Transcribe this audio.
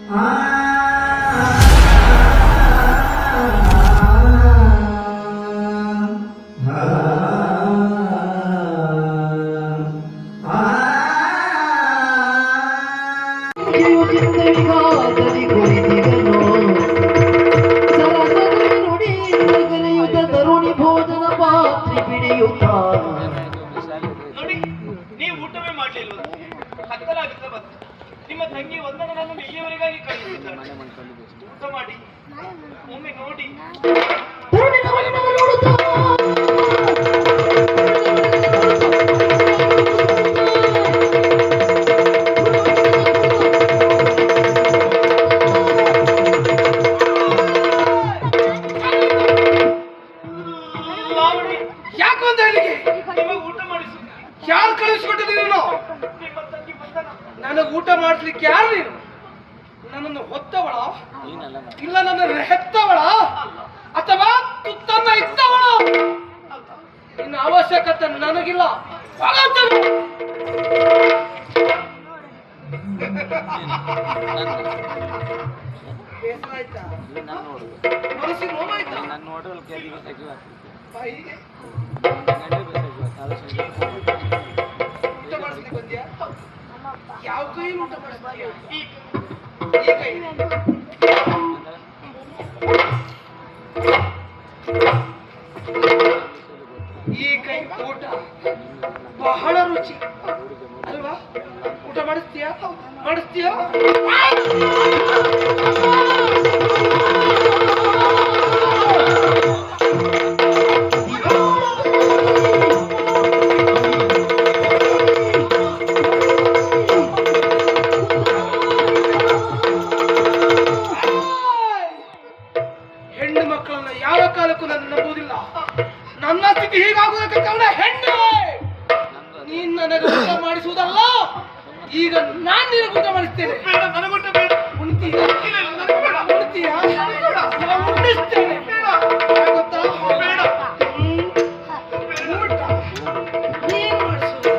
ನೋಡಿ, ನೀವು ಊಟವೇ ಮಾಡಲಿಲ್ಲ. ಹತ್ತಲಾಗುತ್ತೆ ಬಂತು. ನಿಮ್ಮ ತಂಗಿ ಒಂದನನ್ನು ಇಲ್ಲಿಯವರೆಗಾಗಿ ಕಳಿಸಿದ್ದಾಳೆ. ಊಟ ಮಾಡಿ ಒಮ್ಮೆ ನೋಡಿ. ಯಾಕೋ ಅಂತ ಹೇಳಿ ನಿಮಗೆ ಊಟ ಮಾಡಿಸು. ಯಾರು ಕಳಿಸ್ಕೊಟ್ಟಿದ್ದೀನಿ ನೀನು? ನಿಮ್ಮ ತಂಗಿ ಬಂದನ. ನನಗೆ ಊಟ ಮಾಡಿಸ್ಲಿಕ್ಕೆ ಯಾರು ನೀನು? ನನ್ನನ್ನು ಹೊತ್ತವಳ, ಇಲ್ಲ ನನ್ನನ್ನು ಹೆತ್ತವಳ, ಅಥವಾ ತುತ್ತನ್ನ ಇತ್ತವಳ? ನಿನ್ನ ಅವಶ್ಯಕತೆ ನನಗಿಲ್ಲ. ಬೇಸರ ಆಯ್ತಾ? ಮನಸ್ಸಿಗೆ ನೋವಾಯ್ತಾ? ಊಟ ಮಾಡಿಸ್ಲಿಕ್ಕೆ ಬಂದ್ಯಾ? ಯಾವ ಕೈಯಲ್ಲಿ ಊಟ ಮಾಡಿಸ್ತೀಯ? ಈ ಕೈ. ಈ ಕೈ ಊಟ ಬಹಳ ರುಚಿ ಅಲ್ವಾ? ಊಟ ಮಾಡಿಸ್ತೀಯಾ? ಮಾಡಿಸ್ತೀಯಾ? ಹೆಣ್ಣು ಮಕ್ಕಳನ್ನ ಯಾವ ಕಾಲಕ್ಕೂ ನಾನು ನಂಬುವುದಿಲ್ಲ. ನನ್ನ ಸ್ಥಿತಿ ಹೀಗಾಗುವುದಕ್ಕೆ ಕಾರಣ ಹೆಣ್ಣು. ನೀನ್ ನನಗೆ ಊಟ ಮಾಡಿಸುವುದಲ್ಲ, ಈಗ ನಾನ್ ನಿನಗೆ ಊಟ ಮಾಡಿಸ್ತೇನೆ. ಬೇಡ, ನನಗುಂಟ ಬೇಡ. ಉಣ್ತೀಯ? ಇಲ್ಲ, ನನಗೆ ಬೇಡ. ಉಣ್ತೀಯ? ನಾನು ಉಣ್ಣಿಸ್ತೇನೆ. ಗೊತ್ತಾ? ಬೇಡ. ಊಟ ನೀನ್ ಮಾಡಿಸು.